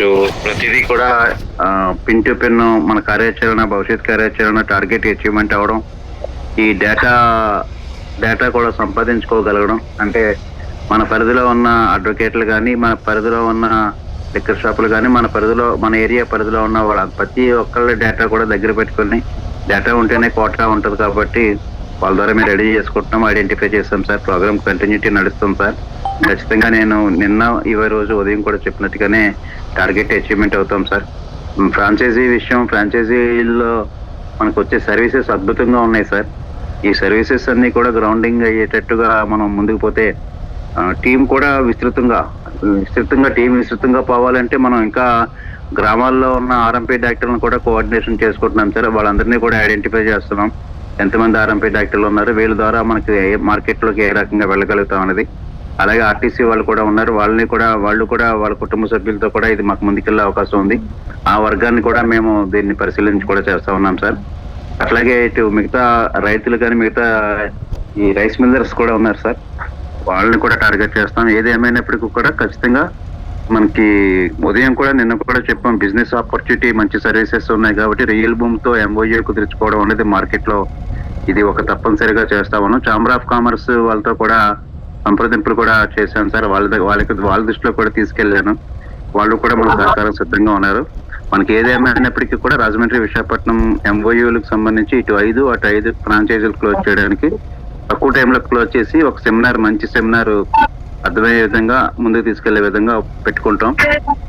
మీరు ప్రతిదీ కూడా పిన్ టు పిన్ మన కార్యాచరణ, భవిష్యత్ కార్యాచరణ, టార్గెట్ అచీవ్మెంట్ అవ్వడం, ఈ డేటా కూడా సంపాదించుకోగలగడం. అంటే మన పరిధిలో ఉన్న అడ్వకేట్లు కానీ, మన పరిధిలో ఉన్న లిక్కర్ షాపులు కానీ, మన ఏరియా పరిధిలో ఉన్న వాళ్ళ ప్రతి ఒక్కళ్ళ డేటా కూడా దగ్గర పెట్టుకుని, డేటా ఉంటేనే కోటా ఉంటుంది కాబట్టి వాళ్ళ ద్వారా మేము రెడీ చేసుకుంటున్నాం, ఐడెంటిఫై చేస్తాం సార్. ప్రోగ్రామ్ కంటిన్యూటీ నడుస్తాం సార్. ఖచ్చితంగా నేను నిన్న రోజు ఉదయం కూడా చెప్పినట్టుగానే టార్గెట్ అచీవ్మెంట్ అవుతాం సార్. ఫ్రాంచైజీలో మనకు వచ్చే సర్వీసెస్ అద్భుతంగా ఉన్నాయి సార్. ఈ సర్వీసెస్ అన్ని కూడా గ్రౌండింగ్ అయ్యేటట్టుగా మనం ముందుకు పోతే టీం కూడా విస్తృతంగా పోవాలంటే మనం ఇంకా గ్రామాల్లో ఉన్న ఆర్ఎంపీ డాక్టర్లను కూడా కోఆర్డినేషన్ చేసుకుంటున్నాం సార్. వాళ్ళందరినీ కూడా ఐడెంటిఫై చేస్తున్నాం, ఎంతమంది ఆర్ఎంపీ డాక్టర్లు ఉన్నారు, వీళ్ళ ద్వారా మనకి మార్కెట్లోకి ఏ రకంగా వెళ్ళగలుగుతాం అనేది. అలాగే ఆర్టీసీ వాళ్ళు కూడా ఉన్నారు, వాళ్ళు కూడా వాళ్ళ కుటుంబ సభ్యులతో కూడా ఇది మాకు ముందుకెళ్లే అవకాశం ఉంది. ఆ వర్గాన్ని కూడా మేము దీన్ని పరిశీలించి కూడా చేస్తా ఉన్నాం సార్. అట్లాగే ఇటు మిగతా రైతులు కానీ, మిగతా ఈ రైస్ మిల్లర్స్ కూడా ఉన్నారు సార్, వాళ్ళని కూడా టార్గెట్ చేస్తాం. ఏది ఏమైనప్పటికీ కూడా ఖచ్చితంగా మనకి ఉదయం కూడా నిన్న కూడా చెప్పాం, బిజినెస్ ఆపర్చునిటీ మంచి సర్వీసెస్ ఉన్నాయి కాబట్టి రియల్ భూమితో ఎంఓయూ కుదుర్చుకోవడం అనేది మార్కెట్లో ఇది ఒక తప్పనిసరిగా చేస్తా ఉన్నాం. ఛాంబర్ ఆఫ్ కామర్స్ వాళ్ళతో కూడా సంప్రదింపులు కూడా చేశాను సార్. వాళ్ళ దృష్టిలో కూడా తీసుకెళ్లాను. వాళ్ళు కూడా మన సహకారం సిద్ధంగా ఉన్నారు. మనకి ఏదేమైనప్పటికీ కూడా రాజమండ్రి, విశాఖపట్నం ఎంఓయూలకు సంబంధించి ఇటు 5 అటు 5 ఫ్రాంచైజీలు క్లోజ్ చేయడానికి తక్కువ టైంలో క్లోజ్ చేసి ఒక మంచి సెమినార్ అర్థమయ్యే విధంగా ముందుకు తీసుకెళ్లే విధంగా పెట్టుకుంటాం.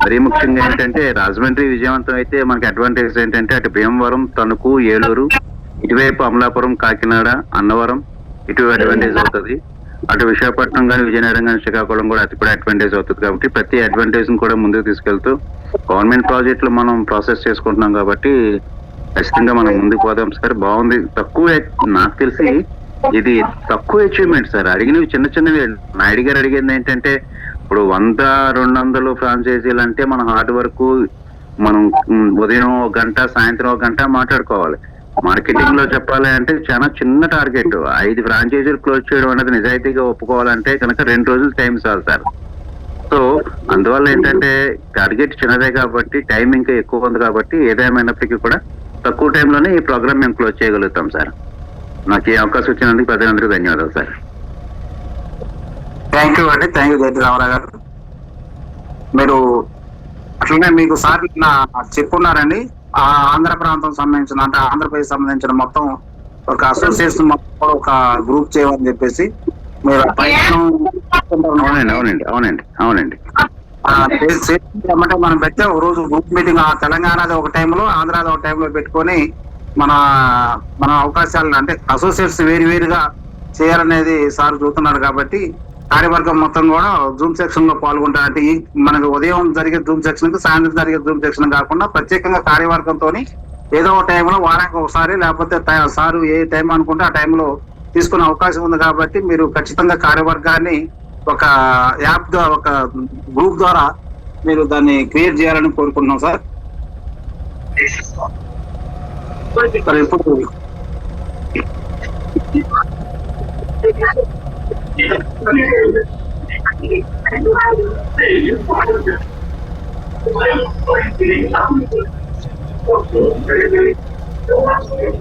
మరీ ముఖ్యంగా ఏంటంటే రాజమండ్రి విజయవంతం అయితే మనకి అడ్వాంటేజ్ ఏంటంటే అటు భీమవరం, తణుకు, ఏలూరు, ఇటువైపు అమలాపురం, కాకినాడ, అన్నవరం ఇటు అడ్వాంటేజ్ అవుతుంది. అటు విశాఖపట్నం కానీ, విజయనగరం కానీ, శ్రీకాకుళం కూడా అది కూడా అడ్వాంటేజ్ అవుతుంది. కాబట్టి ప్రతి అడ్వాంటేజ్ కూడా ముందుకు తీసుకెళ్తూ గవర్నమెంట్ ప్రాజెక్టులు మనం ప్రాసెస్ చేసుకుంటున్నాం కాబట్టి ఖచ్చితంగా మనం ముందుకు పోదాం సార్. బాగుంది. నాకు తెలిసి ఇది తక్కువ అచీవ్మెంట్ సార్. అడిగినవి చిన్నవి. నాయుడు గారు అడిగింది ఏంటంటే ఇప్పుడు 100-200 ఫ్రాంచైజీలు అంటే మన హార్డ్ వర్క్, మనం ఉదయం 1 గంట, సాయంత్రం 1 గంట మాట్లాడుకోవాలి. మార్కెటింగ్ లో చెప్పాలి అంటే చాలా చిన్న టార్గెట్. 5 ఫ్రాంచైజీలు క్లోజ్ చేయడం అనేది నిజాయితీగా ఒప్పుకోవాలంటే కనుక 2 రోజులు టైం చాలు సార్. సో అందువల్ల ఏంటంటే టార్గెట్ చిన్నదే కాబట్టి టైం ఇంకా ఎక్కువ ఉంది కాబట్టి ఏదేమైనప్పటికీ కూడా తక్కువ టైంలోనే ఈ ప్రోగ్రామ్ మేము క్లోజ్ చేయగలుగుతాం సార్. నాకు ఈ అవకాశం ఇచ్చినందుకు ప్రజలందరికీ ధన్యవాదాలు సార్. థ్యాంక్ యూ అండి. థ్యాంక్ యూ జయతి రామారావు గారు. మీరు అట్లనే మీకు సార్ చెప్పున్నారండి, ఆంధ్ర ప్రాంతం సంబంధించిన, అంటే ఆంధ్రప్రదేశ్ సంబంధించిన మొత్తం ఒక అసోసియేషన్ మొత్తం ఒక గ్రూప్ చేయమని చెప్పేసి మీరు అవునండి. అంటే మనం పెట్టే ఒక రోజు గ్రూప్ మీటింగ్ తెలంగాణది ఒక టైంలో, ఆంధ్రాది ఒక టైంలో పెట్టుకొని మన అవకాశాలను, అంటే అసోసియేట్స్ వేరుగా చేయాలనేది సార్ చూస్తున్నాడు కాబట్టి కార్యవర్గం మొత్తం కూడా జూమ్ సెక్షన్ లో పాల్గొంటారు. అంటే మనకు ఉదయం జరిగే జూమ్ సెక్షన్ కి, సాయంత్రం జరిగే జూమ్ సెక్షన్ కాకుండా ప్రత్యేకంగా కార్యవర్గంతో ఏదో ఒక టైంలో వారానికి ఒకసారి, లేకపోతే సారు ఏ టైం అనుకుంటే ఆ టైంలో తీసుకునే అవకాశం ఉంది కాబట్టి మీరు ఖచ్చితంగా కార్యవర్గాన్ని ఒక యాప్ ద్వారా, ఒక గ్రూప్ ద్వారా మీరు దాన్ని క్రియేట్ చేయాలని కోరుకుంటున్నాం సార్.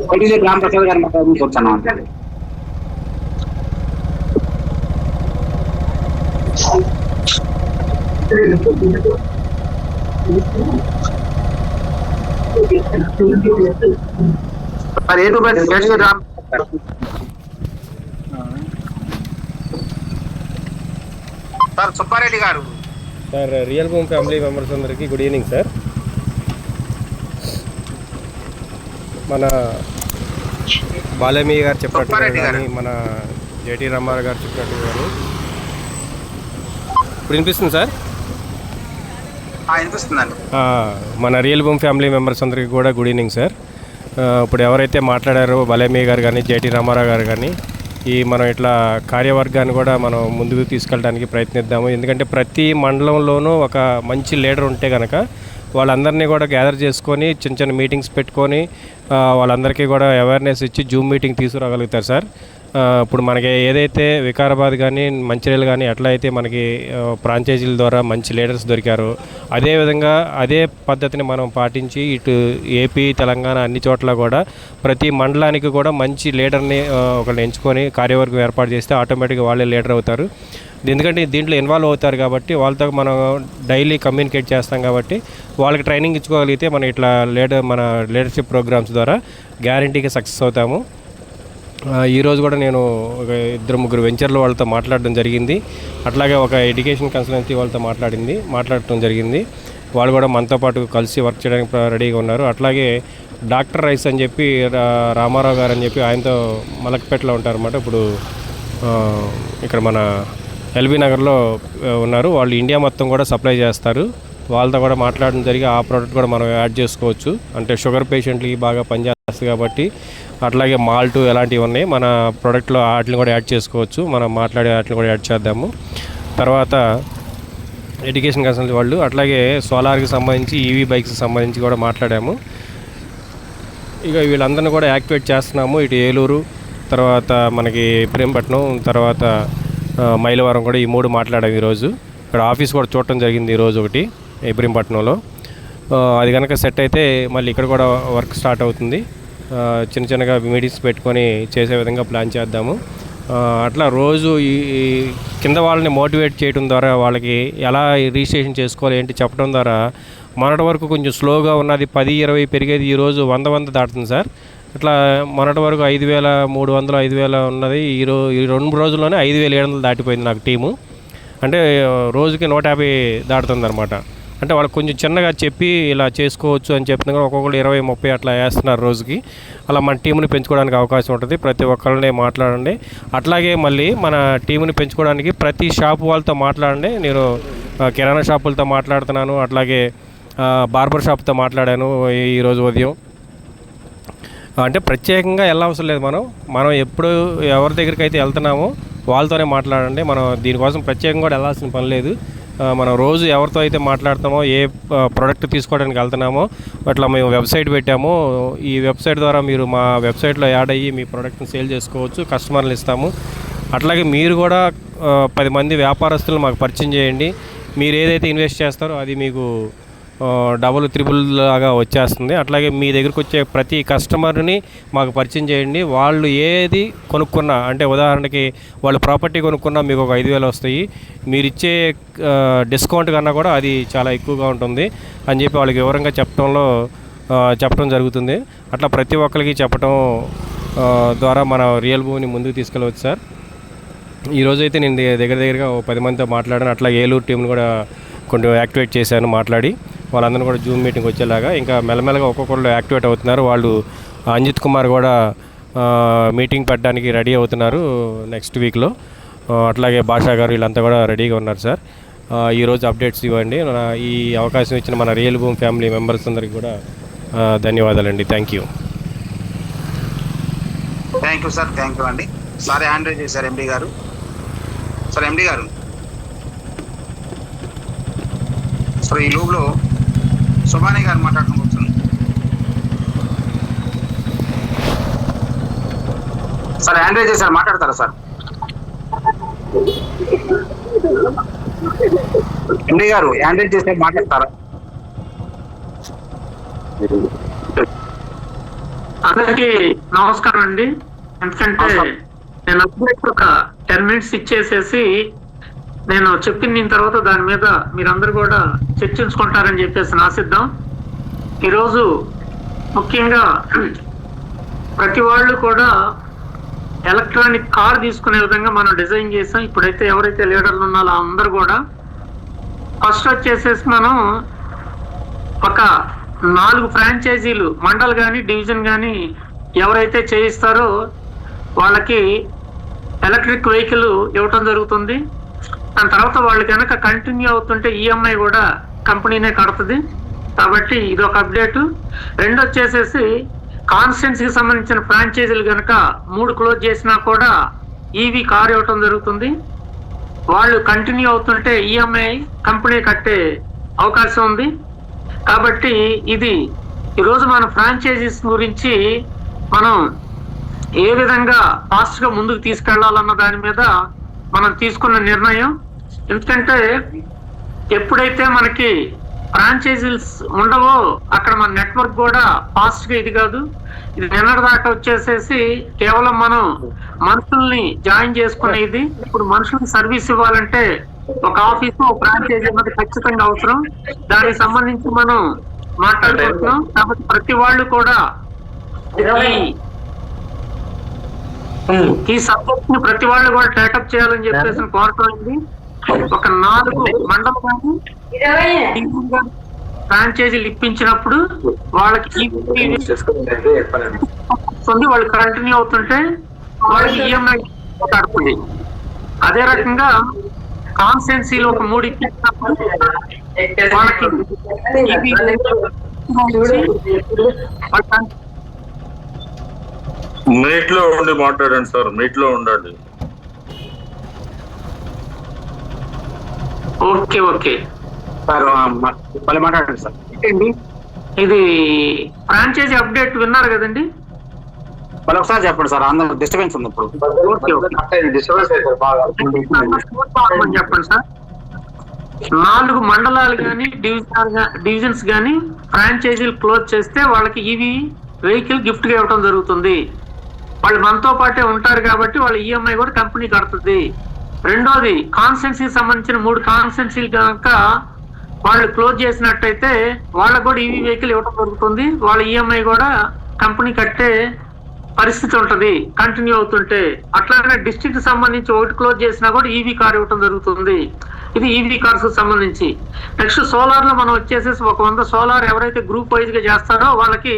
ఇప్పుడు రామప్రసాద్ గారు మాట్లాడుకుంటున్నాం అంటే సార్ సుబ్బారెడ్డి గారు. సార్, రియల్ భూమి ఫ్యామిలీ మెంబర్స్ అందరికీ గుడ్ ఈవినింగ్ సార్. మన బాలమీ గారు చెప్పినట్టుగా కానీ, మన జేటీ రామారావు గారు చెప్పినట్టుగా కానీ ఇప్పుడు వినిపిస్తుంది సార్. మన రియల్ భూమి ఫ్యామిలీ మెంబర్స్ అందరికీ కూడా గుడ్ ఈవినింగ్ సార్. ఇప్పుడు ఎవరైతే మాట్లాడారో బాలమీ గారు కానీ, జేటీ రామారావు గారు కానీ, మనం ఇట్లా కార్యవర్గాన్ని కూడా మనం ముందుకు తీసుకెళ్ళడానికి ప్రయత్నిద్దాము. ఎందుకంటే ప్రతి మండలంలోనూ ఒక మంచి లీడర్ ఉంటే కనుక వాళ్ళందరినీ కూడా గ్యాదర్ చేసుకొని చిన్న చిన్న మీటింగ్స్ పెట్టుకొని వాళ్ళందరికీ కూడా అవేర్నెస్ ఇచ్చి జూమ్ మీటింగ్ తీసుకురాగలుగుతారు సార్. ఇప్పుడు మనకి ఏదైతే వికారాబాద్ కానీ మంచిర్యాల కానీ ఎట్లా అయితే మనకి ఫ్రాంచైజీల ద్వారా మంచి లీడర్స్ దొరికారో అదేవిధంగా అదే పద్ధతిని మనం పాటించి ఇటు ఏపీ తెలంగాణ అన్ని చోట్ల కూడా ప్రతి మండలానికి కూడా మంచి లీడర్ని ఒకరిని ఎంచుకొని కార్యవర్గం ఏర్పాటు చేస్తే ఆటోమేటిక్గా వాళ్ళే లీడర్ అవుతారు. ఎందుకంటే దీంట్లో ఇన్వాల్వ్ అవుతారు కాబట్టి వాళ్ళతో మనం డైలీ కమ్యూనికేట్ చేస్తాం కాబట్టి వాళ్ళకి ట్రైనింగ్ ఇచ్చుకోగలిగితే మనం ఇట్లా మన లీడర్షిప్ ప్రోగ్రామ్స్ ద్వారా గ్యారంటీగా సక్సెస్ అవుతాము. ఈరోజు కూడా నేను ఒక 2-3 వెంచర్లు వాళ్ళతో మాట్లాడడం జరిగింది. అట్లాగే ఒక ఎడ్యుకేషన్ కన్సల్టెన్సీ వాళ్ళతో మాట్లాడటం జరిగింది. వాళ్ళు కూడా మనతో పాటు కలిసి వర్క్ చేయడానికి రెడీగా ఉన్నారు. అట్లాగే డాక్టర్ రైస్ అని చెప్పి రామారావు గారు అని చెప్పి ఆయనతో మలక్పేటలో ఉంటారన్నమాట. ఇప్పుడు ఇక్కడ మన ఎల్బీ నగర్లో ఉన్నారు. వాళ్ళు ఇండియా మొత్తం కూడా సప్లై చేస్తారు. వాళ్ళతో కూడా మాట్లాడడం జరిగి ఆ ప్రోడక్ట్ కూడా మనం యాడ్ చేసుకోవచ్చు. అంటే షుగర్ పేషెంట్లకి బాగా పనిచేస్తుంది కాబట్టి అట్లాగే మాల్ట్ ఎలాంటివి ఉన్నాయి మన ప్రోడక్ట్లో వాటిని కూడా యాడ్ చేసుకోవచ్చు. మనం మాట్లాడే వాటిని కూడా యాడ్ చేద్దాము. తర్వాత ఎడ్యుకేషన్ కన్సల్టెన్సీ వాళ్ళు అట్లాగే సోలార్కి సంబంధించి ఈవీ బైక్స్కి సంబంధించి కూడా మాట్లాడాము. ఇక వీళ్ళందరినీ కూడా యాక్టివేట్ చేస్తున్నాము. ఇటు ఏలూరు, తర్వాత మనకి ప్రేమపట్నం, తర్వాత మైలవరం కూడా ఈ 3 మాట్లాడాము ఈరోజు. ఇక్కడ ఆఫీస్ కూడా చూడటం జరిగింది ఈరోజు ఒకటి ఇబ్రహీంపట్నంలో. అది కనుక సెట్ అయితే మళ్ళీ ఇక్కడ కూడా వర్క్ స్టార్ట్ అవుతుంది. చిన్న చిన్నగా మీటింగ్స్ పెట్టుకొని చేసే విధంగా ప్లాన్ చేద్దాము. అట్లా రోజు ఈ కింద వాళ్ళని మోటివేట్ చేయడం ద్వారా వాళ్ళకి ఎలా రిజిస్ట్రేషన్ చేసుకోవాలి ఏంటి చెప్పడం ద్వారా మొన్నటి వరకు కొంచెం స్లోగా ఉన్నది 10-20 పెరిగేది ఈరోజు 100 దాటుతుంది సార్. ఇట్లా మొన్నటి వరకు 5,300 5,000 ఉన్నది ఈ 2 రోజుల్లోనే 5,700 దాటిపోయింది నాకు టీము. అంటే రోజుకి 150 దాటుతుంది అనమాట. అంటే వాళ్ళకి కొంచెం చిన్నగా చెప్పి ఇలా చేసుకోవచ్చు అని చెప్తున్నా కూడా ఒక్కొక్కరు 20-30 అట్లా వేస్తున్నారు రోజుకి. అలా మన టీంని పెంచుకోవడానికి అవకాశం ఉంటుంది. ప్రతి ఒక్కరిని మాట్లాడండి. అట్లాగే మళ్ళీ మన టీంని పెంచుకోవడానికి ప్రతి షాపు వాళ్ళతో మాట్లాడండి. నేను కిరాణా షాపులతో మాట్లాడుతున్నాను, అట్లాగే బార్బర్ షాప్తో మాట్లాడాను ఈరోజు ఉదయం. అంటే ప్రత్యేకంగా వెళ్ళవసరం లేదు. మనం ఎప్పుడు ఎవరి దగ్గరికి అయితే వెళ్తున్నామో వాళ్ళతోనే మాట్లాడండి. మనం దీనికోసం ప్రత్యేకంగా కూడా వెళ్ళాల్సిన పని లేదు. మనం రోజు ఎవరితో అయితే మాట్లాడుతామో ఏ ప్రోడక్ట్ తీసుకోవడానికి వెళ్తున్నామో అట్లా మేము వెబ్సైట్ పెట్టాము. ఈ వెబ్సైట్ ద్వారా మీరు మా వెబ్సైట్లో యాడ్ అయ్యి మీ ప్రోడక్ట్ని సేల్ చేసుకోవచ్చు, కస్టమర్లు ఇస్తాము. అట్లాగే మీరు కూడా 10 మంది వ్యాపారస్తులను మాకు పరిచయం చేయండి. మీరు ఏదైతే ఇన్వెస్ట్ చేస్తారో అది మీకు డబుల్ త్రిబుల్ లాగా వచ్చేస్తుంది. అట్లాగే మీ దగ్గరకు వచ్చే ప్రతి కస్టమర్ని మాకు పరిచయం చేయండి. వాళ్ళు ఏది కొనుక్కున్నా, అంటే ఉదాహరణకి వాళ్ళు ప్రాపర్టీ కొనుక్కున్నా మీకు ఒక 5,000 వస్తాయి. మీరు ఇచ్చే డిస్కౌంట్ కన్నా కూడా అది చాలా ఎక్కువగా ఉంటుంది అని చెప్పి వాళ్ళకి వివరంగా చెప్పడం జరుగుతుంది. అట్లా ప్రతి ఒక్కరికి చెప్పడం ద్వారా మన రియల్ భూమిని ముందుకు తీసుకెళ్ళవచ్చు సార్. ఈరోజైతే నేను దగ్గరగా 10 మందితో మాట్లాడాను. అట్లా ఏలూరు టీంని కూడా కొంచెం యాక్టివేట్ చేశాను మాట్లాడి. వాళ్ళందరూ కూడా జూమ్ మీటింగ్ వచ్చేలాగా ఇంకా మెల్లమెల్లగా ఒక్కొక్కరు యాక్టివేట్ అవుతున్నారు. వాళ్ళు అంజిత్ కుమార్ కూడా మీటింగ్ పెట్టడానికి రెడీ అవుతున్నారు నెక్స్ట్ వీక్లో. అట్లాగే భాషా గారు వీళ్ళంతా కూడా రెడీగా ఉన్నారు సార్. ఈరోజు అప్డేట్స్ ఇవ్వండి. ఈ అవకాశం ఇచ్చిన మన రియల్ భూమి ఫ్యామిలీ మెంబర్స్ అందరికీ కూడా ధన్యవాదాలండి. Thank you sir. Thank you అండి. సార్ హ్యాండ్ రైజ్ చేశారు ఎండి గారు. సార్ ఎండి గారు, సార్ ఈ లోపులో సుబాని గారు మాట్లాడుకోవచ్చు. సార్ హ్యాండ్ రైజ్ చేశారు, మాట్లాడతారా సార్? ఎండి గారు హ్యాండ్ రైజ్ చేస్తే మాట్లాడతారా? అందరికి నమస్కారం అండి. ఎందుకంటే నేను ఒక 10 minutes ఇచ్చేసేసి నేను చెప్పిన తర్వాత దాని మీద మీరందరూ కూడా చర్చించుకుంటారని చెప్పేసి ఆశిద్దాం. ఈరోజు ముఖ్యంగా ప్రతి వాళ్ళు కూడా ఎలక్ట్రానిక్ కార్ తీసుకునే విధంగా మనం డిజైన్ చేసాం. ఇప్పుడైతే ఎవరైతే లీడర్లు ఉన్నారో అందరూ కూడా ఫస్ట్ వచ్చేసేసి మనం ఒక 4 ఫ్రాంచైజీలు మండల్ కానీ డివిజన్ కానీ ఎవరైతే చేయిస్తారో వాళ్ళకి ఎలక్ట్రిక్ వెహికల్ ఇవ్వటం జరుగుతుంది. దాని తర్వాత వాళ్ళు కనుక కంటిన్యూ అవుతుంటే ఈఎంఐ కూడా కంపెనీనే కడుతుంది. కాబట్టి ఇది ఒక అప్డేట్. 2 వచ్చేసేసి కాన్స్టిట్యున్సీకి సంబంధించిన ఫ్రాంచైజీలు కనుక 3 క్లోజ్ చేసినా కూడా ఈవీ కార్ ఇవ్వటం జరుగుతుంది. వాళ్ళు కంటిన్యూ అవుతుంటే ఈఎంఐ కంపెనీ కట్టే అవకాశం ఉంది. కాబట్టి ఇది ఈరోజు మన ఫ్రాంచైజీస్ గురించి మనం ఏ విధంగా ఫాస్ట్ గా ముందుకు తీసుకెళ్లాలన్న దాని మీద మనం తీసుకున్న నిర్ణయం. ఎందుకంటే ఎప్పుడైతే మనకి ఫ్రాంచైజీస్ ఉండవో అక్కడ మన నెట్వర్క్ కూడా ఫాస్ట్ గా ఇది కాదు. ఇది నిన్నటి దాకా వచ్చేసేసి కేవలం మనం మనుషుల్ని జాయిన్ చేసుకునేది. ఇప్పుడు మనుషులకు సర్వీస్ ఇవ్వాలంటే ఒక ఆఫీసు ఒక ఫ్రాంచైజీ అన్నది ఖచ్చితంగా అవసరం. దానికి సంబంధించి మనం మాట్లాడుకుంటున్నాం. కాబట్టి ప్రతి వాళ్ళు కూడా ఈ సబ్జెక్ట్ ని ప్రతి వాళ్ళు కూడా టేకప్ చేయాలని చెప్పేసి కోరుతోంది. ఒక 4 మండలం కానీ ఫ్రాంచైజీలు ఇప్పించినప్పుడు వాళ్ళకి వాళ్ళు కంటిన్యూ అవుతుంటే వాళ్ళకి ఈఎంఐ పడుతుంది. అదే రకంగా కాన్స్టెన్సీలో ఒక 3 ఇప్పించినప్పుడు వాళ్ళకి మీట్ లో ఉండి మాట్లాడండి సార్, మీట్ లో ఉండండి. ఓకే ఓకే సార్ మళ్ళీ మాట్లాడండి సార్. ఇది ఫ్రాంచైజీ అప్డేట్ విన్నారు కదండి? మళ్ళీ ఒకసారి చెప్పండి సార్, అందరూ డిస్టర్బెన్స్ ఉంది ఇప్పుడు. చెప్పండి సార్. 4 మండలాలు కానీ డివిజన్స్ కానీ ఫ్రాంచైజీలు క్లోజ్ చేస్తే వాళ్ళకి ఈవీ వెహికల్ గిఫ్ట్ గా ఇవ్వడం జరుగుతుంది. వాళ్ళు మనతో పాటే ఉంటారు కాబట్టి వాళ్ళ ఈఎంఐ కూడా కంపెనీ కడుతుంది. రెండోది కాన్స్టెన్సీకి సంబంధించిన 3 కాన్స్టెన్సీలు కనుక వాళ్ళు క్లోజ్ చేసినట్టయితే వాళ్ళకు కూడా ఈవీ వెహికల్ ఇవ్వడం జరుగుతుంది. వాళ్ళ ఈఎంఐ కూడా కంపెనీ కట్టే పరిస్థితి ఉంటది కంటిన్యూ అవుతుంటే. అట్లానే డిస్ట్రిక్ట్ సంబంధించి 1 క్లోజ్ చేసినా కూడా ఈవీ కార్ ఇవ్వడం జరుగుతుంది. ఇది ఈవీ కార్స్ సంబంధించి. నెక్స్ట్ సోలార్ లో మనం వచ్చేసేసి ఒక 100 సోలార్ ఎవరైతే గ్రూప్ వైజ్ గా చేస్తారో వాళ్ళకి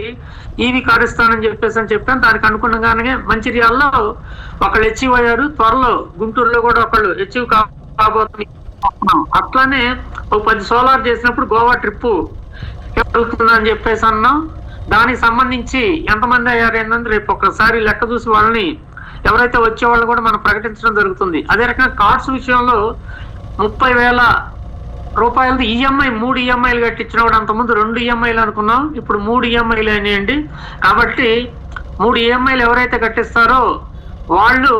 ఈవీ కార్ ఇస్తానని చెప్పాను. దానికి అనుగుణంగానే మంచిర్యాలలో ఒకళ్ళు అచీవ్ అయ్యారు. త్వరలో గుంటూరులో కూడా ఒకళ్ళు అచీవ్ కాబోతుంది. అట్లానే ఒక 10 సోలార్ చేసినప్పుడు గోవా ట్రిప్ జరుగుతుందని చెప్పేసి అన్నాం. దానికి సంబంధించి ఎంతమంది అయ్యారు ఏంటంటే రేపు ఒక్కసారి లెక్క చూసి వాళ్ళని ఎవరైతే వచ్చే వాళ్ళు కూడా మనం ప్రకటించడం జరుగుతుంది. అదే రకంగా కార్డ్స్ విషయంలో 30,000 రూపాయలది ఈఎంఐ 3 ఈఎంఐలు కట్టించినప్పుడు అంతకుముందు 2 ఈఎంఐలు అనుకున్నాం, ఇప్పుడు 3 ఈఎంఐలు అయినాయండి. కాబట్టి 3 ఈఎంఐలు ఎవరైతే కట్టిస్తారో వాళ్ళు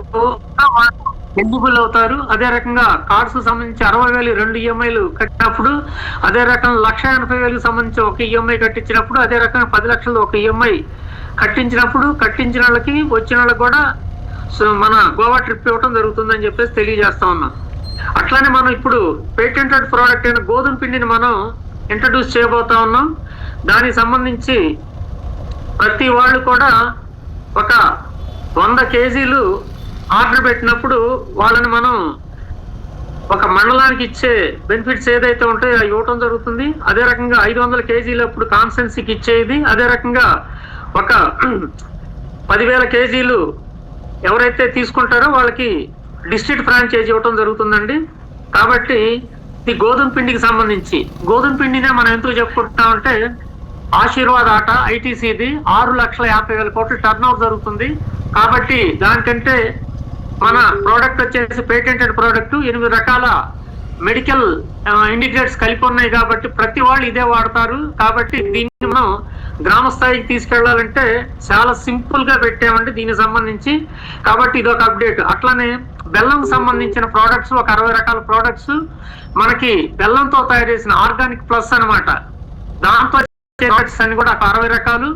ఎలిజిబుల్ అవుతారు. అదే రకంగా కార్డ్స్ సంబంధించి 60,000 2 ఈఎంఐలు కట్టినప్పుడు, అదే రకంగా 1,80,000 సంబంధించి 1 ఈఎంఐ కట్టించినప్పుడు, అదే రకంగా 10 లక్షలు 1 ఈఎంఐ కట్టించినప్పుడు కట్టించిన వాళ్ళకి వచ్చిన వాళ్ళకి కూడా మన గోవా ట్రిప్ ఇవ్వడం జరుగుతుందని చెప్పేసి తెలియజేస్తా ఉన్నాం. అట్లానే మనం ఇప్పుడు పేటెంటెడ్ ప్రోడక్ట్ అయిన గోధుమ పిండిని మనం ఇంట్రడ్యూస్ చేయబోతా ఉన్నాం. దానికి సంబంధించి ప్రతి వాళ్ళు కూడా ఒక 100 కేజీలు ఆర్డర్ పెట్టినప్పుడు వాళ్ళని మనం ఒక మండలానికి ఇచ్చే బెనిఫిట్స్ ఏదైతే ఉంటాయో అవి ఇవ్వటం జరుగుతుంది. అదే రకంగా 500 కేజీలు అప్పుడు కాన్స్టెన్సీకి ఇచ్చేది. అదే రకంగా ఒక 10,000 కేజీలు ఎవరైతే తీసుకుంటారో వాళ్ళకి డిస్ట్రిక్ట్ ఫ్రాంచైజీ ఇవ్వటం జరుగుతుందండి. కాబట్టి ఈ గోధుమ పిండికి సంబంధించి గోధుమ పిండినే మనం ఎందుకు చెప్పుకుంటున్నామంటే ఆశీర్వాద్ ఆట ఐటీసీది 6,50,000 కోట్ల టర్న్ ఓవర్ జరుగుతుంది. కాబట్టి దానికంటే మన ప్రోడక్ట్ వచ్చేసి పేటెంటెడ్ ప్రోడక్ట్ 8 రకాల మెడికల్ ఇండికేటర్స్ కలిపి ఉన్నాయి కాబట్టి ప్రతి వాళ్ళు ఇదే వాడతారు. కాబట్టి దీన్ని మనం గ్రామ స్థాయికి తీసుకెళ్లాలంటే చాలా సింపుల్ గా పెట్టామండి దీనికి సంబంధించి. కాబట్టి ఇది ఒక అప్డేట్. అట్లానే బెల్లం సంబంధించిన ప్రోడక్ట్స్ ఒక 60 రకాల ప్రోడక్ట్స్ మనకి బెల్లంతో తయారు చేసిన ఆర్గానిక్ ప్లస్ అన్నమాట. దాంతో ప్రోడక్ట్స్ అన్ని కూడా 60 రకాలు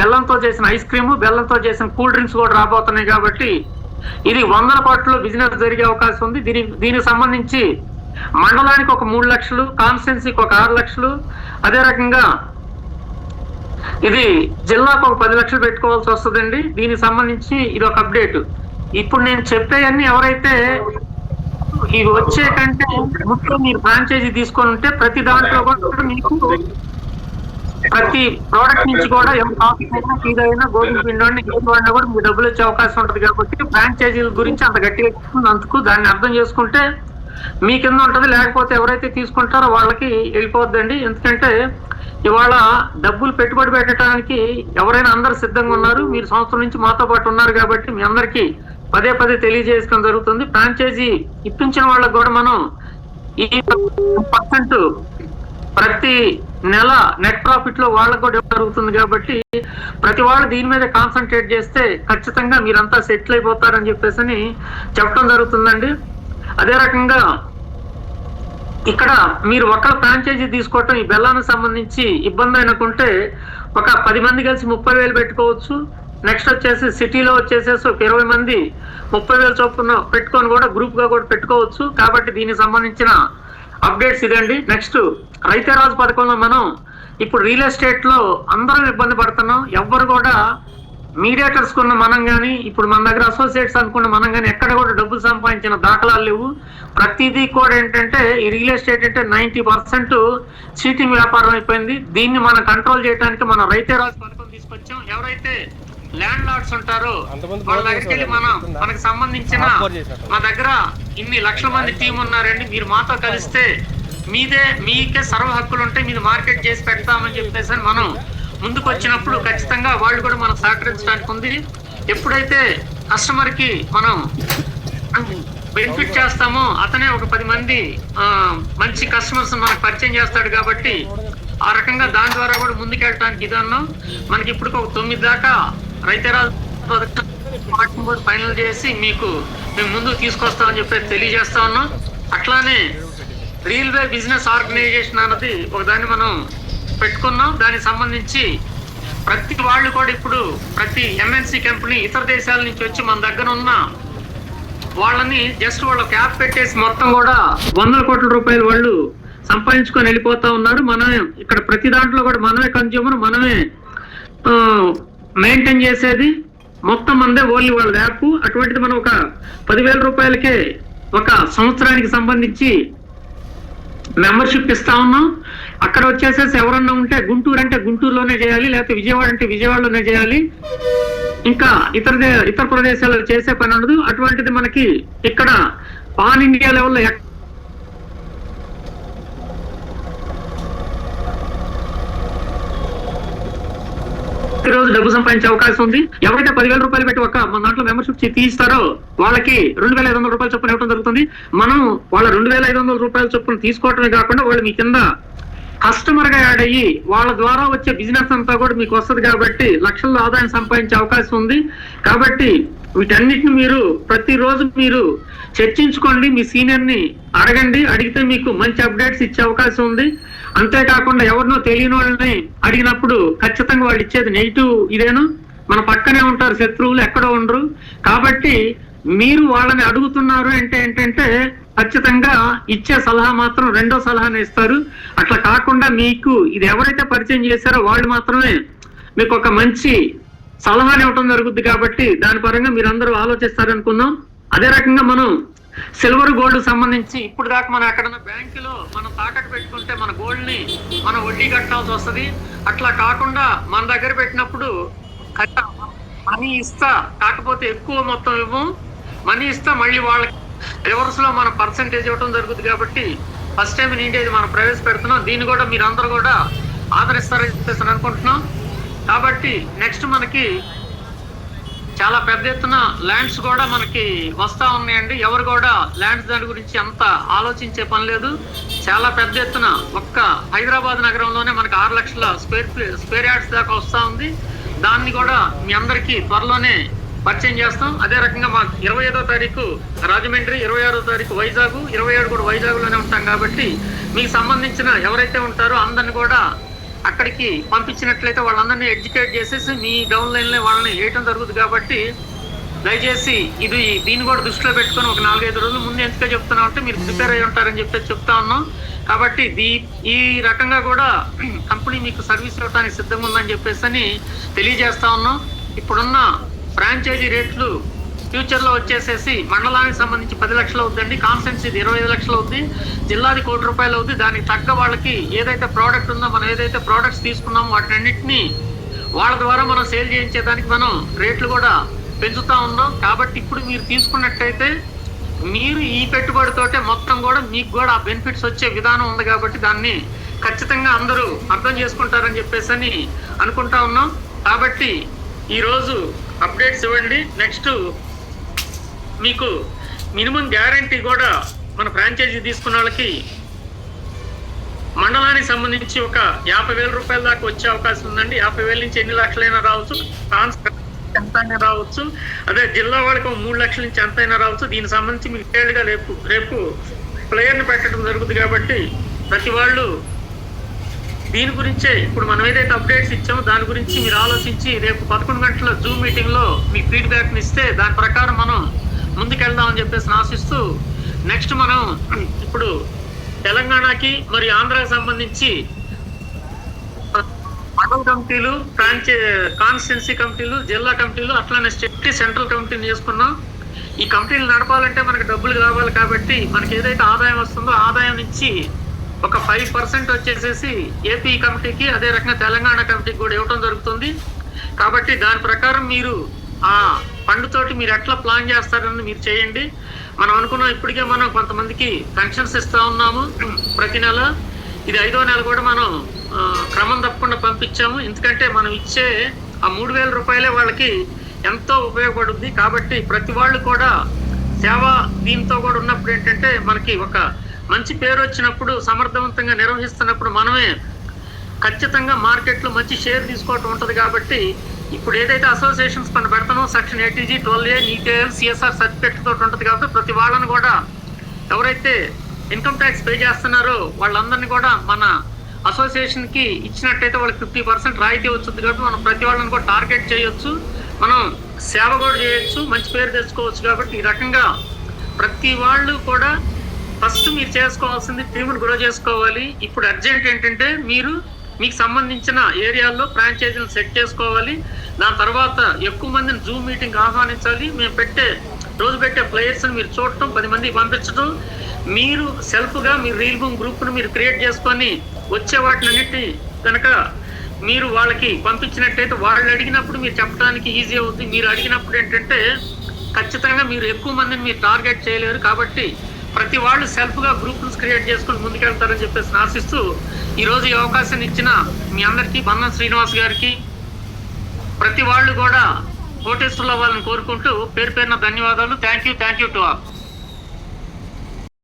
బెల్లంతో చేసిన ఐస్ క్రీమ్, బెల్లంతో చేసిన కూల్ డ్రింక్స్ కూడా రాబోతున్నాయి. కాబట్టి ఇది 100 కోట్ల బిజినెస్ జరిగే అవకాశం ఉంది. దీనికి సంబంధించి మండలానికి ఒక 3 లక్షలు, కాన్స్టెన్సీకి ఒక 6 లక్షలు, అదే రకంగా ఇది జిల్లాకు ఒక 10 లక్షలు పెట్టుకోవాల్సి వస్తుందండి. దీనికి సంబంధించి ఇది ఒక అప్డేట్. ఇప్పుడు నేను చెప్పేవన్నీ ఎవరైతే ఇవి వచ్చే కంటే ముందు మీరు ఫ్రాంచైజీ తీసుకొని ఉంటే ప్రతి దాంట్లో కూడా మీకు ప్రతి ప్రోడక్ట్ నుంచి కూడా కాఫీ అయినా టీ అయినా గోధుమ పిండి వాడినా కూడా మీకు డబ్బులు వచ్చే అవకాశం ఉంటుంది. కాబట్టి ఫ్రాంచైజీల గురించి అంత గట్టిగా అందుకు దాన్ని అర్థం చేసుకుంటే మీ కింద ఉంటుంది. లేకపోతే ఎవరైతే తీసుకుంటారో వాళ్ళకి వెళ్ళిపోద్దండి. ఎందుకంటే ఇవాళ డబ్బులు పెట్టుబడి పెట్టడానికి ఎవరైనా అందరు సిద్ధంగా ఉన్నారు. మీరు సంవత్సరం నుంచి మాతో పాటు ఉన్నారు కాబట్టి మీ అందరికీ పదే తెలియజేయడం జరుగుతుంది. ఫ్రాంచైజీ ఇప్పించిన వాళ్ళకి కూడా మనం ఈ 10% ప్రతి నెల నెట్ ప్రాఫిట్ లో వాళ్ళకు కూడా జరుగుతుంది. కాబట్టి ప్రతి వాళ్ళు దీని మీద కాన్సన్ట్రేట్ చేస్తే ఖచ్చితంగా మీరంతా సెటిల్ అయిపోతారని చెప్పేసి చెప్పడం జరుగుతుందండి. అదే రకంగా ఇక్కడ మీరు ఒక్కళ్ళ ఫ్రాంచైజీ తీసుకోవటం ఈ బెల్లానికి సంబంధించి ఇబ్బంది అనుకుంటే ఒక 10 మంది కలిసి 30,000 పెట్టుకోవచ్చు. నెక్స్ట్ వచ్చేసి సిటీలో వచ్చేసేసి ఒక 20 మంది 30,000 చొప్పున పెట్టుకొని కూడా గ్రూప్ గా కూడా పెట్టుకోవచ్చు. కాబట్టి దీనికి సంబంధించిన అప్డేట్స్ ఇదండి. నెక్స్ట్ రైతే రాజు పథకంలో మనం ఇప్పుడు రియల్ ఎస్టేట్ లో అందరం ఇబ్బంది పడుతున్నాం. ఎవ్వరు కూడా మీడియేటర్స్ కున్న మనం కానీ ఇప్పుడు మన దగ్గర అసోసియేట్స్ అనుకున్న మనం కానీ ఎక్కడ కూడా డబ్బులు సంపాదించిన దాఖలాలు లేవు. ప్రతిదీ కూడా ఏంటంటే ఈ రియల్ ఎస్టేట్ అంటే 90% చీటింగ్ వ్యాపారం అయిపోయింది. దీన్ని మనం కంట్రోల్ చేయడానికి మనం రైతే రాజు పథకం తీసుకొచ్చాం. ఎవరైతే ల్యాండ్ లార్డ్స్ ఉంటారో వాళ్ళ దగ్గరికి వెళ్ళి మనకు సంబంధించిన మా దగ్గర ఇన్ని లక్షల మంది టీం ఉన్నారండి, మీరు మాతో కలిస్తే మీకే సర్వ హక్కులు ఉంటాయి, మీరు మార్కెట్ చేసి పెడతామని చెప్పేసి మనం ముందుకు వచ్చినప్పుడు ఖచ్చితంగా వాళ్ళు కూడా మనం సహకరించడానికి ఉంది. ఎప్పుడైతే కస్టమర్ కి మనం బెనిఫిట్ చేస్తామో అతనే ఒక 10 మంది మంచి కస్టమర్స్ మనకు పరిచయం చేస్తాడు. కాబట్టి ఆ రకంగా దాని ద్వారా కూడా ముందుకెళ్ళడానికి ఇది అన్నాం. మనకి ఇప్పుడు ఒక 9 దాకా రైతు ఫైనల్ చేసి మేము ముందుకు తీసుకొస్తామని చెప్పి తెలియజేస్తా ఉన్నాం. అట్లానే రైల్వే బిజినెస్ ఆర్గనైజేషన్ అన్నది ఒకదాన్ని మనం పెట్టుకున్నాం. దానికి సంబంధించి ప్రతి వాళ్ళు కూడా ఇప్పుడు ప్రతి ఎంఎన్సి కంపెనీ ఇతర దేశాల నుంచి వచ్చి మన దగ్గర ఉన్న వాళ్ళని జస్ట్ వాళ్ళ క్యాప్ పెట్టేసి మొత్తం కూడా 100 కోట్ల రూపాయలు వాళ్ళు సంపాదించుకొని వెళ్ళిపోతా ఉన్నారు. మనమే ఇక్కడ ప్రతి దాంట్లో కూడా మనమే కన్జ్యూమర్, మనమే మెయింటైన్ చేసేది, మొత్తం మందే ఓన్లీ వాళ్ళ యాప్. అటువంటిది మనం ఒక 10,000 రూపాయలకే ఒక సంవత్సరానికి సంబంధించి మెంబర్షిప్ ఇస్తా ఉన్నాం. అక్కడ వచ్చేసేసి ఎవరన్నా ఉంటే గుంటూరు అంటే గుంటూరులోనే చేయాలి, లేకపోతే విజయవాడ అంటే విజయవాడలోనే చేయాలి. ఇంకా ఇతర ప్రదేశాల్లో చేసే పని ఉండదు. అటువంటిది మనకి ఇక్కడ పాన్ ఇండియా లెవెల్లో రోజు డబ్బు సంపాదించే అవకాశం ఉంది. ఎవరైతే 10,000 రూపాయలు పెట్టి మన దాంట్లో మెంబర్షిప్ తీస్తారో వాళ్ళకి 2,500 రూపాయల చొప్పున ఇవ్వడం జరుగుతుంది. మనం వాళ్ళ 2,500 రూపాయల చొప్పున తీసుకోవటమే కాకుండా వాళ్ళు మీ కింద కస్టమర్ గా యాడ్ అయ్యి వాళ్ళ ద్వారా వచ్చే బిజినెస్ అంతా కూడా మీకు వస్తుంది. కాబట్టి లక్షల్లో ఆదాయం సంపాదించే అవకాశం ఉంది. కాబట్టి వీటన్నిటిని మీరు ప్రతిరోజు మీరు చర్చించుకోండి, మీ సీనియర్ ని అడగండి, అడిగితే మీకు మంచి అప్డేట్స్ ఇచ్చే అవకాశం ఉంది. అంతేకాకుండా ఎవరినో తెలియని వాళ్ళని అడిగినప్పుడు ఖచ్చితంగా వాళ్ళు ఇచ్చేది నెగిటివ్ ఇదేను, మన పక్కనే ఉంటారు, శత్రువులు ఎక్కడో ఉండరు. కాబట్టి మీరు వాళ్ళని అడుగుతున్నారు అంటే ఏంటంటే ఖచ్చితంగా ఇచ్చే సలహా మాత్రం రెండో సలహానే ఇస్తారు. అట్లా కాకుండా మీకు ఇది ఎవరైతే పరిచయం చేశారో వాళ్ళు మాత్రమే మీకు ఒక మంచి సలహాని ఇవ్వటం జరుగుద్ది. కాబట్టి దాని పరంగా మీరందరూ ఆలోచిస్తారనుకుందాం. అదే రకంగా మనం సిల్వర్ గోల్డ్ సంబంధించి ఇప్పుడు దాకా మనం ఎక్కడన్నా బ్యాంకులో మనం తాకట్టు పెట్టుకుంటే మన గోల్డ్ ని మనం వడ్డీ కట్టాల్సి వస్తుంది. అట్లా కాకుండా మన దగ్గర పెట్టినప్పుడు మనీ ఇస్తా, కాకపోతే ఎక్కువ మొత్తం ఇవ్వం, మనీ ఇస్తా మళ్ళీ వాళ్ళకి రివర్స్ లో మన పర్సెంటేజ్ ఇవ్వడం జరుగుతుంది. కాబట్టి ఫస్ట్ టైం ఇండియా మనం ప్రవేశపెడుతున్నాం. దీన్ని కూడా మీరు అందరూ కూడా ఆదరిస్తారని చెప్పేసి అనుకుంటున్నాం. కాబట్టి నెక్స్ట్ మనకి చాలా పెద్ద ఎత్తున ల్యాండ్స్ కూడా మనకి వస్తా ఉన్నాయండి. ఎవరు కూడా ల్యాండ్స్ దాని గురించి అంత ఆలోచించే పని లేదు. చాలా పెద్ద ఎత్తున ఒక్క హైదరాబాద్ నగరంలోనే మనకి 6 లక్షల స్క్వేర్ యార్డ్స్ దాకా వస్తా ఉంది. దాన్ని కూడా మీ అందరికీ త్వరలోనే పరిచయం చేస్తాం. అదే రకంగా మాకు 25వ తారీఖు రాజమండ్రి, 26వ తారీఖు వైజాగ్, 27 కూడా వైజాగ్ లోనే ఉంటాం. కాబట్టి మీకు సంబంధించిన ఎవరైతే ఉంటారో అందరిని కూడా అక్కడికి పంపించినట్లయితే వాళ్ళందరినీ ఎడ్యుకేట్ చేసేసి మీ డౌన్ లైన్ లో వాళ్ళని వేయటం జరుగుతుంది. కాబట్టి దయచేసి దీన్ని కూడా దృష్టిలో పెట్టుకొని ఒక 4-5 రోజుల ముందు ఎందుకే చెప్తున్నా అంటే మీరు ప్రిపేర్ అయ్యి ఉంటారని చెప్పి చెప్తా ఉన్నాం. కాబట్టి ఈ రకంగా కూడా కంపెనీ మీకు సర్వీస్ ఇవ్వడానికి సిద్ధంగా ఉందని చెప్పేసి తెలియజేస్తా ఉన్నాం. ఇప్పుడున్న ఫ్రాంచైజీ రేట్లు ఫ్యూచర్ లో వచ్చేసేసి మండలానికి సంబంధించి 10 లక్షలు అవుతుందండి, కాన్స్టెన్సీది 25 లక్షలు అవుతుంది, జిల్లాది 1 కోటి రూపాయలు అవుతుంది. దానికి తగ్గ వాళ్ళకి ఏదైతే ప్రోడక్ట్ ఉందో మనం ఏదైతే ప్రోడక్ట్స్ తీసుకున్నామో వాటిన్నింటినీ వాళ్ళ ద్వారా మనం సేల్ చేయించేదానికి మనం రేట్లు కూడా పెంచుతా ఉన్నాం. కాబట్టి ఇప్పుడు మీరు తీసుకున్నట్టయితే మీరు ఈ పెట్టుబడితోటే మొత్తం కూడా మీకు కూడా ఆ బెనిఫిట్స్ వచ్చే విధానం ఉంది. కాబట్టి దాన్ని ఖచ్చితంగా అందరూ అర్థం చేసుకుంటారని చెప్పేసి అనుకుంటా ఉన్నాం. కాబట్టి ఈరోజు అప్డేట్స్ ఇవ్వండి. నెక్స్ట్ మీకు మినిమం గ్యారంటీ కూడా మన ఫ్రాంచైజీ తీసుకున్న వాళ్ళకి మండలానికి సంబంధించి ఒక 50,000 రూపాయల దాకా వచ్చే అవకాశం ఉందండి. 50,000 నుంచి ఎన్ని లక్షలైనా రావచ్చు, ఎంతైనా రావచ్చు. అదే జిల్లా వాళ్ళకి 3 లక్షల నుంచి ఎంతైనా రావచ్చు. దీనికి సంబంధించి మీకు డీటెయిల్గా రేపు ప్లేయర్ని పెట్టడం జరుగుతుంది. కాబట్టి ప్రతి వాళ్ళు దీని గురించే ఇప్పుడు మనం ఏదైతే అప్డేట్స్ ఇచ్చామో దాని గురించి మీరు ఆలోచించి రేపు 11 గంటల జూమ్ మీటింగ్ లో మీ ఫీడ్బ్యాక్ని ఇస్తే దాని ప్రకారం మనం ముందుకెళ్దామని చెప్పేసి ఆశిస్తూ నెక్స్ట్ మనం ఇప్పుడు తెలంగాణకి మరియు ఆంధ్రాకి సంబంధించి మండల కమిటీలు, కాన్స్టిట్యున్సీ కమిటీలు, జిల్లా కమిటీలు, అట్లానే స్టేట్ సెంట్రల్ కమిటీని చేసుకున్నాం. ఈ కమిటీలు నడపాలంటే మనకి డబ్బులు కావాలి. కాబట్టి మనకి ఏదైతే ఆదాయం వస్తుందో ఆదాయం నుంచి ఒక 5% వచ్చేసేసి ఏపీ కమిటీకి, అదే రకంగా తెలంగాణ కమిటీకి కూడా ఇవ్వడం జరుగుతుంది. కాబట్టి దాని ప్రకారం మీరు ఆ ఫండ్తోటి మీరు ఎట్లా ప్లాన్ చేస్తారని మీరు చేయండి. మనం అనుకున్నాం ఇప్పటికే మనం కొంతమందికి పెన్షన్స్ ఇస్తా ఉన్నాము ప్రతి నెల. ఇది 5వ నెల కూడా మనం క్రమం తప్పకుండా పంపించాము. ఎందుకంటే మనం ఇచ్చే ఆ 3,000 రూపాయలే వాళ్ళకి ఎంతో ఉపయోగపడుద్ది. కాబట్టి ప్రతి వాళ్ళు కూడా సేవ దీంతో కూడా ఉన్నప్పుడు ఏంటంటే మనకి ఒక మంచి పేరు వచ్చినప్పుడు, సమర్థవంతంగా నిర్వహిస్తున్నప్పుడు మనమే ఖచ్చితంగా మార్కెట్లో మంచి షేర్ తీసుకోవటం ఉంటుంది. కాబట్టి ఇప్పుడు ఏదైతే అసోసియేషన్స్ పని పెడతామో section 80G, 12A, నీకేఎల్, CSR certificate తోటి ఉంటుంది. కాబట్టి ప్రతి వాళ్ళని కూడా ఎవరైతే ఇన్కమ్ ట్యాక్స్ పే చేస్తున్నారో వాళ్ళందరినీ కూడా మన అసోసియేషన్కి ఇచ్చినట్టయితే వాళ్ళకి 50% రాయితీ వచ్చింది. కాబట్టి మనం ప్రతి వాళ్ళని కూడా టార్గెట్ చేయొచ్చు, మనం సేవ కూడా చేయొచ్చు, మంచి పేరు తెచ్చుకోవచ్చు. కాబట్టి ఈ రకంగా ప్రతి వాళ్ళు కూడా ఫస్ట్ మీరు చేసుకోవాల్సింది టీమును గ్రో చేసుకోవాలి. ఇప్పుడు అర్జెంట్ ఏంటంటే మీకు సంబంధించిన ఏరియాల్లో ఫ్రాంచైజీలు సెట్ చేసుకోవాలి. దాని తర్వాత ఎక్కువ మందిని జూమ్ మీటింగ్ ఆహ్వానించాలి. మేము రోజు పెట్టే ప్లేయర్స్ని మీరు చూడటం, 10 మందికి పంపించడం, మీరు సెల్ఫ్గా మీరు రీల్ బూమ్ గ్రూప్ను మీరు క్రియేట్ చేసుకొని వచ్చే వాటినన్నిటి కనుక మీరు వాళ్ళకి పంపించినట్టయితే వాళ్ళు అడిగినప్పుడు మీరు చెప్పడానికి ఈజీ అవుతుంది. మీరు అడిగినప్పుడు ఏంటంటే ఖచ్చితంగా మీరు ఎక్కువ మందిని మీరు టార్గెట్ చేయలేరు. కాబట్టి ప్రతి వాళ్ళు సెల్ఫ్గా గ్రూప్స్ క్రియేట్ చేసుకుని ముందుకెళ్తారని చెప్పేసి ఆశిస్తూ ఈరోజు ఈ అవకాశాన్ని ఇచ్చిన మీ అందరికీ, బంధం శ్రీనివాస్ గారికి, ప్రతి వాళ్ళు కూడా కోటేశ్వర్లు అవ్వాలని కోరుకుంటూ పేరు పేరున ధన్యవాదాలు. Thank you to all.